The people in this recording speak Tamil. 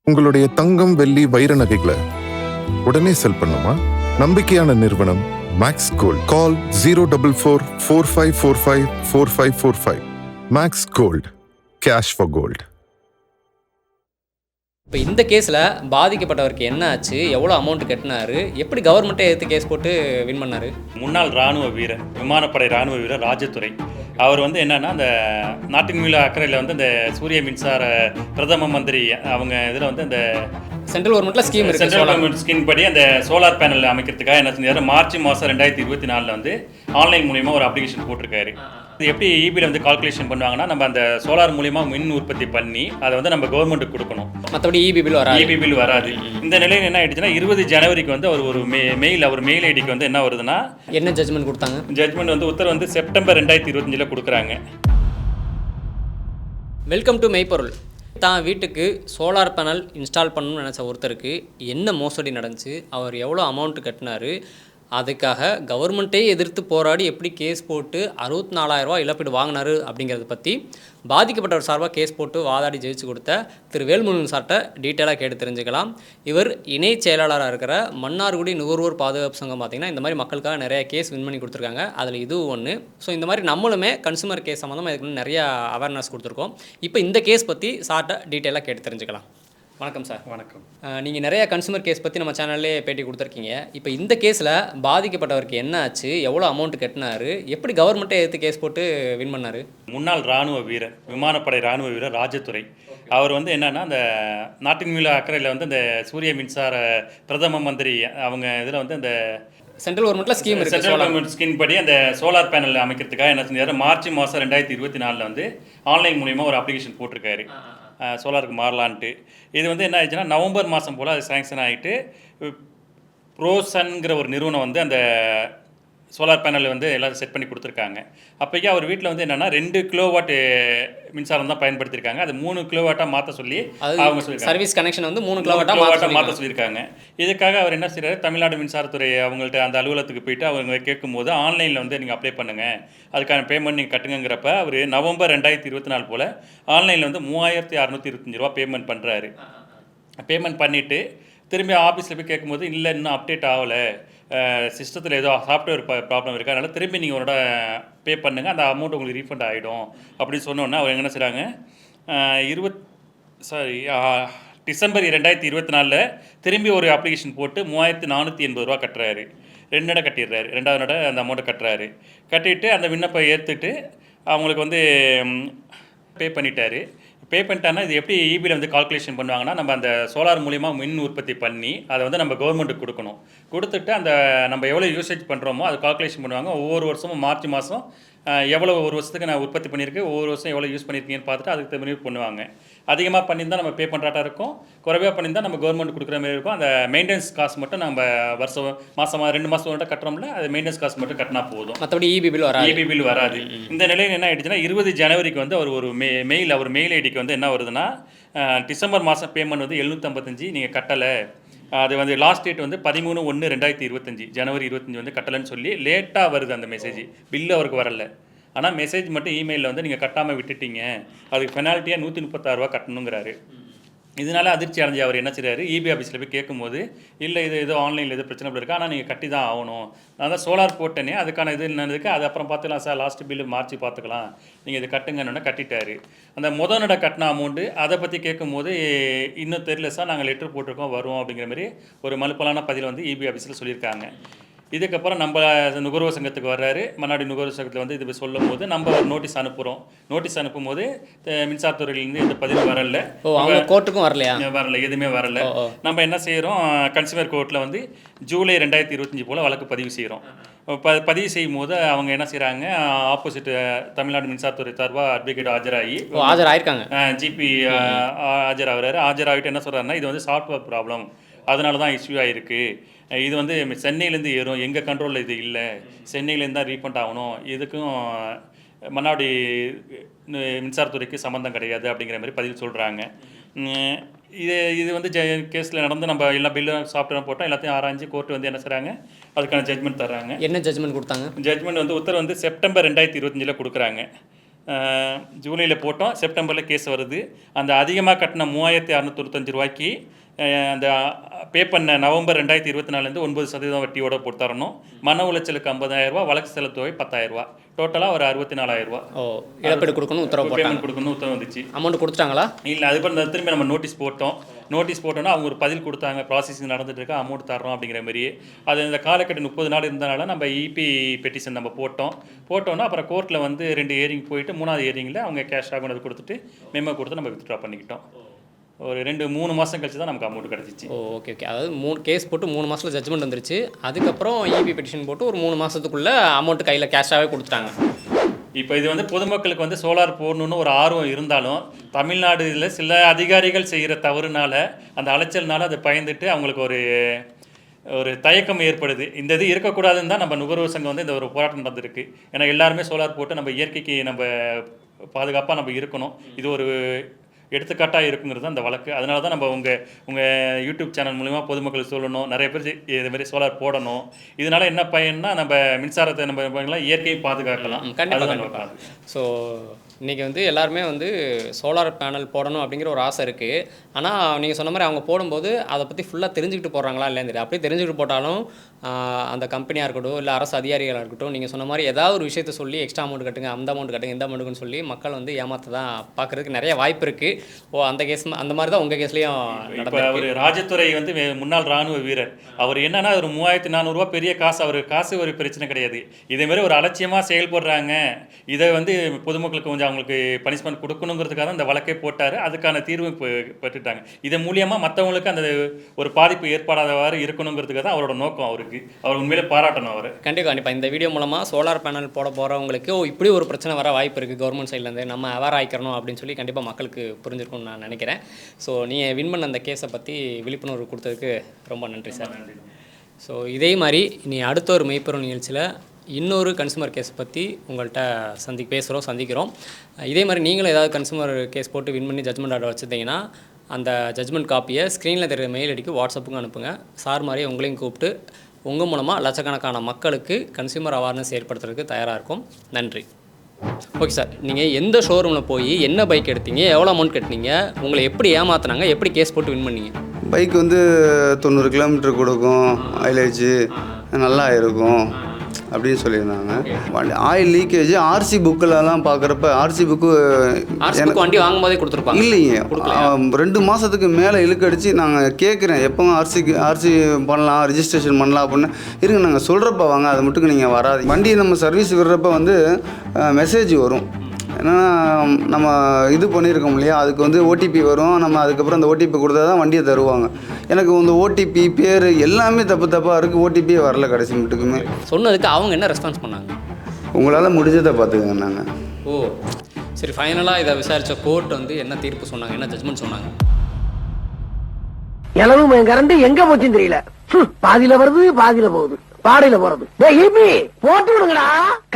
உங்களுடைய தங்கம், வெள்ளி, வைர நகைகளை உடனே செல் பண்ணுமா? நம்பிக்கையான நிறுவனம் Max Gold. Call 04445454545. Max Gold, cash for gold. இப்போ இந்த கேஸில் பாதிக்கப்பட்டவருக்கு என்ன ஆச்சு, எவ்வளோ அமௌண்ட் கட்டினாரு, எப்படி கவர்மெண்ட்டே எடுத்து கேஸ் போட்டு வின் பண்ணார்? முன்னாள் இராணுவ வீரர், விமானப்படை இராணுவ வீரர் ராஜதுரை. அவர் வந்து என்னன்னா, அந்த நாட்டின் மீது அக்கறையில் வந்து இந்த சூரிய மின்சார பிரதம மந்திரி அவங்க இதில் வந்து இந்த சென்ட்ரல் கவர்மெண்ட்டில் ஸ்கீம் இருக்குது. சென்ட்ரல் கவர்மெண்ட் ஸ்கீம் படி அந்த சோலார் பேனல் அமைக்கிறதுக்காக என்ன செஞ்சார், மார்ச் மாதம் 2024 வந்து ஆன்லைன் மூலியமாக ஒரு அப்ளிகேஷன் போட்டிருக்காரு. இது எப்படி இபியில் வந்து கால்குலேஷன் பண்ணுவாங்கன்னா, நம்ம அந்த சோலார் மூலியமாக மின் உற்பத்தி பண்ணி அதை வந்து நம்ம கவர்மெண்ட்டுக்கு கொடுக்கணும். மற்றபடி இபி பில் வராது. இபி பில் வராது. இந்த நிலையில் என்ன ஆயிடுச்சுன்னா, 20 ஜனவரிக்கு வந்து அவர் ஒரு மெயில் ஐடிக்கு வந்து என்ன வருதுன்னா, என்ன ஜட்ஜ்மெண்ட் கொடுத்தாங்க? ஜட்ஜ்மெண்ட் வந்து உத்தரவு வந்து செப்டம்பர் 2025 கொடுக்குறாங்க. வெல்கம் டு மெய்ப்பொருள். தான் வீட்டுக்கு சோலார் பேனல் இன்ஸ்டால் பண்ணணும்னு நினச்ச ஒருத்தருக்கு என்ன மோசடி நடந்துச்சு, அவர் எவ்வளோ அமௌண்ட்டு கட்டினார், அதுக்காக கவர்மெண்ட்டே எதிர்த்து போராடி எப்படி கேஸ் போட்டு 64,000 ரூபா இழப்பீடு வாங்கினார் அப்படிங்கிறத பற்றி பாதிக்கப்பட்டவர் சார்பாக கேஸ் போட்டு வாதாடி ஜெயிச்சு கொடுத்த திரு வேல்முருகன் சார்ட்ட டீட்டெயிலாக கேட்டு தெரிஞ்சுக்கலாம். இவர் இணை செயலாளராக இருக்கிற மன்னார்குடி நுகர்வோர் பாதுகாப்பு சங்கம் பார்த்திங்கன்னா இந்த மாதிரி மக்களுக்காக நிறைய கேஸ் வின் பண்ணி கொடுத்துருக்காங்க. அதில் இதுவும் ஒன்று. ஸோ இந்த மாதிரி நம்மளுமே கன்சூமர் கேஸ் சம்மந்தமாக இதுக்கு நிறையா அவேர்னஸ் கொடுத்துருக்கோம். இப்போ இந்த கேஸ் பற்றி சார்ட்ட டீட்டெயிலாக கேட்டு தெரிஞ்சுக்கலாம். வணக்கம் சார். வணக்கம். நீங்கள் நிறையா கன்சூமர் கேஸ் பற்றி நம்ம சேனல்லே பேட்டி கொடுத்துருக்கீங்க. இப்போ இந்த கேஸில் பாதிக்கப்பட்டவருக்கு என்ன ஆச்சு, எவ்வளோ அமௌண்ட் கட்டினார், எப்படி கவர்மெண்ட்டே எடுத்து கேஸ் போட்டு வின் பண்ணார்? முன்னாள் இராணுவ வீரர், விமானப்படை இராணுவ வீரர் ராஜதுரை. அவர் வந்து என்னன்னா, அந்த நாட்டின் மீது அக்கறையில் வந்து இந்த சூரிய மின்சார பிரதம மந்திரி அவங்க இதில் வந்து இந்த சென்ட்ரல் கவர்மெண்ட்டில் ஸ்கீம் இருக்குது. சென்ட்ரல் கவர்மெண்ட் ஸ்கீம் படி அந்த சோலார் பேனல் அமைக்கிறதுக்காக என்ன செஞ்சார், மார்ச் மாதம் 2024 வந்து ஆன்லைன் மூலியமாக ஒரு அப்ளிகேஷன் போட்டிருக்காரு, சோலாருக்கு மாறலான்ட்டு. இது வந்து என்ன ஆயிடுச்சுன்னா, நவம்பர் மாதம் போல் அது சேங்ஷன் ஆகிட்டு ப்ரோசன்கிற ஒரு நிறுவனம் வந்து அந்த சோலார் பேனல் வந்து எல்லோரும் செட் பண்ணி கொடுத்துருக்காங்க. அப்போக்கே அவர் வீட்டில் வந்து என்னென்னா 2 கிலோவாட் மின்சாரம் தான் பயன்படுத்தியிருக்காங்க. அது 3 கிலோவாட்டாக மாற்ற சொல்லி அவங்க சொல்லியிருக்காங்க. சர்வீஸ் கனெக்ஷன் வந்து 3 கிலோவாட்டாக மாற்ற சொல்லியிருக்காங்க. இதுக்காக அவர் என்ன செய்கிறாரு, தமிழ்நாடு மின்சாரத்துறை அவங்கள்ட்ட அந்த அலுவலகத்துக்கு போயிட்டு அவங்க கேட்கும்போது ஆன்லைனில் வந்து நீங்கள் அப்ளை பண்ணுங்கள், அதுக்கான பேமெண்ட் நீங்கள் கட்டுங்கிறப்ப அவர் நவம்பர் 2024 போல் ஆன்லைனில் வந்து 3,625 ரூபா பேமெண்ட் பண்ணுறாரு. பேமெண்ட் பண்ணிவிட்டு திரும்பி ஆஃபீஸில் போய் கேட்கும்போது இல்லை இன்னும் அப்டேட் ஆகலை, சிஸ்டத்தில் ஏதோ சாஃப்ட்வேர் ப்ராப்ளம் இருக்குது, அதனால் திரும்பி நீங்கள் உங்களோட பே பண்ணுங்கள், அந்த அமௌண்ட் உங்களுக்கு ரீஃபண்ட் ஆகிடும் அப்படின்னு சொன்னோன்னே அவர் என்ன செய்கிறாங்க, டிசம்பர் 2024 திரும்பி ஒரு அப்ளிகேஷன் போட்டு 3,480 ரூபா கட்டுறாரு. 2 நடை கட்டிடுறாரு. 2வது நடை அந்த அமௌண்ட்டை கட்டுறாரு. கட்டிட்டு அந்த விண்ணப்பை ஏற்றுட்டு அவங்களுக்கு வந்து பே பண்ணிட்டாரு. பே பண்ணிட்டாங்கன்னா இது எப்படி இபியில் வந்து கால்குலேஷன் பண்ணுவாங்கன்னா, நம்ம அந்த சோலார் மூலியமாக மின் உற்பத்தி பண்ணி அதை வந்து நம்ம கவர்மெண்ட்டுக்கு கொடுக்கணும். கொடுத்துட்டு அந்த நம்ம எவ்வளோ யூசேஜ் பண்ணுறோமோ அது கால்குலேஷன் பண்ணுவாங்க. ஒவ்வொரு வருஷமும் மார்ச் மாதம் எவ்வளோ ஒரு வருஷத்துக்கு நான் உற்பத்தி பண்ணியிருக்கேன், ஒவ்வொரு வருஷம் எவ்வளோ யூஸ் பண்ணியிருக்கீங்கன்னு பார்த்துட்டு அதுக்கு தகுந்த மாதிரி பண்ணுவாங்க. அதிகமாக பண்ணியிருந்தால் நம்ம பே பண்ணுறாட்டா இருக்கும், குறைவாக பண்ணியிருந்தால் நம்ம கவர்மெண்ட் கொடுக்குற மாதிரி இருக்கும். அந்த மெயின்டெனன்ஸ் காசு மட்டும் நம்ம வருஷம் மாதமாக 2 மாதம் கட்டுறோம்ல, அது மெயின்டெனன்ஸ் காசு மட்டும் கட்டினா போதும், மற்றபடி இபி பில் வராது. இபி பில் வராது. இந்த நிலையில் என்ன ஆயிடுச்சுன்னா, 20 ஜனவரிக்கு வந்து அவர் ஒரு மெயில் ஐடிக்கு வந்து என்ன வருதுன்னா, டிசம்பர் மாதம் பேமெண்ட் வந்து 755 நீங்கள் கட்டலை, அது வந்து லாஸ்ட் டேட் வந்து 13/1/2025 ஜனவரி 25 வந்து கட்டலைன்னு சொல்லி லேட்டாக வருது அந்த மெசேஜ். பில்லு அவருக்கு வரல, ஆனால் மெசேஜ் மட்டும் இமெயிலில் வந்து நீங்கள் கட்டாமல் விட்டுட்டீங்க, அதுக்கு பெனால்ட்டியாக 136 ரூபா கட்டணுங்கிறாரு. இதனால அதிர்ச்சி அடைஞ்சு அவர் என்ன செய்கிறாரு, இபி ஆஃபீஸில் போய் கேட்கும்போது இல்லை இது ஏதோ ஆன்லைனில் எதுவும் பிரச்சனை இருக்குது, ஆனால் நீங்கள் கட்டி தான் ஆகணும், நான் தான் சோலார் போட்டேனே அதுக்கான இது என்னதுக்கு, அது அப்புறம் பார்த்துக்கலாம் சார், லாஸ்ட் பில்லு மார்ச் பார்த்துக்கலாம், நீங்கள் இது கட்டுங்கன்னு கட்டிட்டாரு. அந்த முதல் நட கட்டின அமௌண்ட்டு அதை பற்றி கேட்கும்போது இன்னும் தெரியல சார், நாங்கள் லெட்டர் போட்டிருக்கோம் வரும் அப்படிங்கிற மாதிரி ஒரு மலுப்பலான பதில் வந்து இபி ஆஃபீஸில் சொல்லியிருக்காங்க. இதுக்கப்புறம் நம்ம நுகர்வோர் சங்கத்துக்கு வர்றாரு. மன்னாடி நுகர்வோர் சங்கத்தில் வந்து இது சொல்லும் போது நம்ம ஒரு நோட்டீஸ் அனுப்புகிறோம். நோட்டீஸ் அனுப்பும்போது மின்சாரத்துறையிலேருந்து இந்த பதிவு வரல, கோர்ட்டுக்கும் வரலையா, வரல, எதுவுமே வரல. நம்ம என்ன செய்கிறோம், கன்சியூமர் கோர்ட்டில் வந்து ஜூலை 2025 போல் வழக்கு பதிவு செய்கிறோம். பதிவு செய்யும் போது அவங்க என்ன செய்கிறாங்க, ஆப்போசிட் தமிழ்நாடு மின்சாரத்துறை சார்பாக அட்வொகேட் ஆஜராயிருக்காங்க, ஜிபி ஆஜராகிறாரு. ஆஜராகிட்டு என்ன சொல்கிறாருன்னா, இது வந்து சாஃப்ட்வேர் ப்ராப்ளம், அதனால தான் இஷ்யூ ஆகிருக்கு, இது வந்து சென்னையிலேருந்து ஏறும், எங்கள் கண்ட்ரோலில் இது இல்லை, சென்னையிலேருந்து தான் ரீஃபண்ட் ஆகணும், இதுக்கும் மன்னாடி மின்சாரத்துறைக்கு சம்மந்தம் கிடையாது அப்படிங்கிற மாதிரி பதில் சொல்கிறாங்க. இது வந்து கேஸில் நடந்து நம்ம எல்லாம் பில்லு சாஃப்ட்வேர் போட்டோம், எல்லாத்தையும் ஆராய்ஞ்சு கோர்ட்டு வந்து என்ன செய்கிறாங்க, அதுக்கான ஜட்மெண்ட் தர்றாங்க. என்ன ஜட்மெண்ட் கொடுத்தாங்க? ஜட்மெண்ட் வந்து உத்தரவு வந்து செப்டம்பர் 2025 கொடுக்குறாங்க. ஜூலையில் போட்டோம், செப்டம்பரில் கேஸ் வருது. அந்த அதிகமாக கட்டின 3695 ரூபாய்க்கு அந்த பே பண்ண நவம்பர் 2024 9% வட்டியோட போட்டு தரணும். மன உளைச்சலுக்கு 50,000 ரூபா, வழக்கு செலவு தொகை 10,000 ரூபா, டோட்டலாக ஒரு 64,000 ரூபா இழப்பீடு கொடுக்கணும் உத்தரவு பேமெண்ட் கொடுக்கணும் உத்தரவு வந்துச்சு. அமௌண்ட் கொடுத்துட்டாங்களா? இல்லை, அதுக்கப்புறம் திரும்பி நம்ம நோட்டீஸ் போட்டோன்னா அவங்க ஒரு பதில் கொடுத்தாங்க, ப்ராசஸிங் நடந்துட்டு இருக்கா, அமௌண்ட் தரோம் அப்படிங்கிற மாதிரி. அது இந்த காலக்கட்டு 30 நாள் இருந்தனால நம்ம இபி பெட்டிஷன் நம்ம போட்டோன்னா அப்புறம் கோர்ட்டில் வந்து 2 ஹியரிங் போயிட்டு 3வது ஹியரிங்கில் அவங்க கேஷாக கொண்டு கொடுத்துட்டு மெமோ கொடுத்து நம்ம வித்ட்ரா பண்ணிக்கிட்டோம். ஒரு 2-3 மாதம் கழிச்சு தான் நமக்கு அமௌண்ட் கிடச்சிச்சு. ஓகே. அதாவது 3 கேஸ் போட்டு 3 மாதத்தில் ஜட்ஜ்மெண்ட் வந்துருச்சு. அதுக்கப்புறம் இபி பெட்டிஷன் போட்டு ஒரு 3 மாதத்துக்குள்ளே அமௌண்ட் கையில் கேஷாகவே கொடுத்துட்டாங்க. இப்போ இது வந்து பொதுமக்களுக்கு வந்து சோலார் போடணுன்னு ஒரு ஆர்வம் இருந்தாலும் தமிழ்நாடுல சில அதிகாரிகள் செய்கிற தவறுனால, அந்த அலைச்சல்னால அதை பயந்துட்டு அவங்களுக்கு ஒரு தயக்கம் ஏற்படுது. இந்த இது இருக்கக்கூடாதுன்னு தான் நம்ம நுகர்வோர் சங்கம் வந்து இந்த ஒரு போராட்டம் நடந்திருக்கு. ஏன்னா எல்லாருமே சோலார் போட்டு நம்ம இயற்கைக்கு நம்ம பாதுகாப்பாக நம்ம இருக்கணும். இது ஒரு எடுத்துக்காட்டாக இருக்குங்கிறது அந்த வழக்கு. அதனால தான் நம்ம உங்கள் யூடியூப் சேனல் மூலிமா பொதுமக்களுக்கு சொல்லணும், நிறைய பேர் இதுமாரி சோலார் போடணும். இதனால என்ன பயன்னா நம்ம மின்சாரத்தை நம்ம இயற்கையை பாதுகாக்கலாம். கண்டிப்பாக. ஸோ இன்றைக்கி வந்து எல்லாருமே வந்து சோலார் பேனல் போடணும் அப்படிங்கிற ஒரு ஆசை இருக்குது. ஆனால் நீங்கள் சொன்ன மாதிரி அவங்க போடும்போது அதை பற்றி ஃபுல்லாக தெரிஞ்சுக்கிட்டு போடுறாங்களா இல்லைன்னு தெரியும். அப்படியே தெரிஞ்சுக்கிட்டு போட்டாலும் அந்த கம்பெனியாக இருக்கட்டும், இல்லை அரசு அதிகாரிகளாக இருக்கட்டும், நீங்கள் சொன்ன மாதிரி ஏதாவது ஒரு விஷயத்தை சொல்லி எக்ஸ்ட்ரா அமௌண்ட் கட்டுங்க, அந்த அமௌண்ட் கட்டுங்க, இந்த அமௌண்ட்டுன்னு சொல்லி மக்கள் வந்து ஏமாற்ற தான் பார்க்குறதுக்கு நிறைய வாய்ப்பு இருக்குது. அந்த கேஸ் அந்த மாதிரி தான் உங்கள் கேஸ்லேயும் நடக்கும். அவர் ராஜதுரை வந்து முன்னாள் இராணுவ வீரர். அவர் என்னன்னா ஒரு 3400 ரூபா பெரிய காசு, அவருக்கு காசு ஒரு பிரச்சனை கிடையாது. இதேமாரி ஒரு அலட்சியமாக செயல்படுறாங்க. இதை வந்து பொதுமக்களுக்கு கொஞ்சம் அவங்களுக்கு பனிஷ்மெண்ட் கொடுக்கணுங்கிறதுக்காக தான் இந்த வழக்கே போட்டார். அதுக்கான தீர்வு பெற்றுட்டாங்க. இதன் மூலியமாக மற்றவங்களுக்கு அந்த ஒரு பாதிப்பு ஏற்படாதவாறு இருக்கணுங்கிறதுக்காக தான் அவரோட நோக்கம். அவர் உண்மையிலே பாராட்டணும். அவர் கண்டிப்பாக இந்த வீடியோ மூலமாக சோலார் பேனல் போட போகிறவங்களுக்கு இப்படி ஒரு பிரச்சனை வர வாய்ப்பு இருக்குது கவர்மெண்ட் சைட்லேருந்து, நம்ம அவேர் ஆகிக்கிறணும் அப்படின்னு சொல்லி கண்டிப்பாக மக்களுக்கு புரிஞ்சிருக்கும்னு நான் நினைக்கிறேன். ஸோ நீங்கள் வின் பண்ண அந்த கேஸை பற்றி விழிப்புணர்வு கொடுத்ததுக்கு ரொம்ப நன்றி சார். ஸோ இதே மாதிரி இனி அடுத்த ஒரு மெய்ப்பொருள் நிகழ்ச்சியில் இன்னொரு கன்சூமர் கேஸை பற்றி உங்கள்கிட்ட சந்திக்கிறோம். இதே மாதிரி நீங்களும் ஏதாவது கன்சூமர் கேஸ் போட்டு வின் பண்ணி ஜட்மெண்ட் ஆர்டர் வச்சுருந்தீங்கன்னா அந்த ஜட்மெண்ட் காப்பியை ஸ்க்ரீனில் தெரிகிற மெயில் ஐடிக்கு வாட்ஸ்அப்புக்கு அனுப்புங்க. சார் மாதிரி உங்களையும் கூப்பிட்டு உங்கள் மூலமாக லட்சக்கணக்கான மக்களுக்கு கன்சூமர் அவேர்னஸ் ஏற்படுத்துறதுக்கு தயாராக இருக்கும். நன்றி. ஓகே சார், நீங்கள் எந்த ஷோரூமில் போய் என்ன பைக் எடுத்தீங்க, எவ்வளோ அமௌண்ட் கட்டினீங்க, உங்களை எப்படி ஏமாற்றினாங்க, எப்படி கேஸ் போட்டு வின் பண்ணீங்க? பைக் வந்து 90 கிலோமீட்டர் கொடுக்கும், மைலேஜு நல்லா இருக்கும் அப்படின்னு சொல்லியிருந்தாங்க. ஆயில் லீக்கேஜ் ஆர்சி புக்கிலலாம் பார்க்குறப்ப ஆர்சி புக்கு எனக்கு வண்டி வாங்கும்போதே கொடுத்துருப்பாங்க. இல்லைங்க, 2 மாதத்துக்கு மேலே இழுக்கடிச்சு நாங்கள் கேட்குறேன் எப்போ ஆர்சி பண்ணலாம், ரிஜிஸ்ட்ரேஷன் பண்ணலாம் அப்படின்னு. இருங்க நாங்கள் சொல்கிறப்ப வாங்க, அது மட்டும் நீங்கள் வராது. வண்டியை நம்ம சர்வீஸ் விடுறப்ப வந்து மெசேஜ் வரும். ஏன்னா நம்ம இது பண்ணியிருக்கோம் இல்லையா, அதுக்கு வந்து ஓடிபி வரும். நம்ம அதுக்கப்புறம் அந்த ஓடிபி கொடுத்தா தான் வண்டியை தருவாங்க. எனக்கு இந்த ஓடிபி பேர் எல்லாமே தப்பாக இருக்குது. ஓடிபியே வரல கடைசி மட்டுக்குமே. சொன்னதுக்கு அவங்க என்ன ரெஸ்பான்ஸ் பண்ணாங்க? உங்களால் முடிஞ்சதை பார்த்துக்கங்க. நாங்கள் சரி, ஃபைனலாக இதை விசாரித்த கோர்ட் வந்து என்ன தீர்ப்பு சொன்னாங்க, என்ன ஜட்மெண்ட் சொன்னாங்க? இளவு கரண்ட் எங்க போச்சுன்னு தெரியல. பாதியில வருது, பாதியில போகுது, பாடையில போறது. போட்டு விடுங்கடா.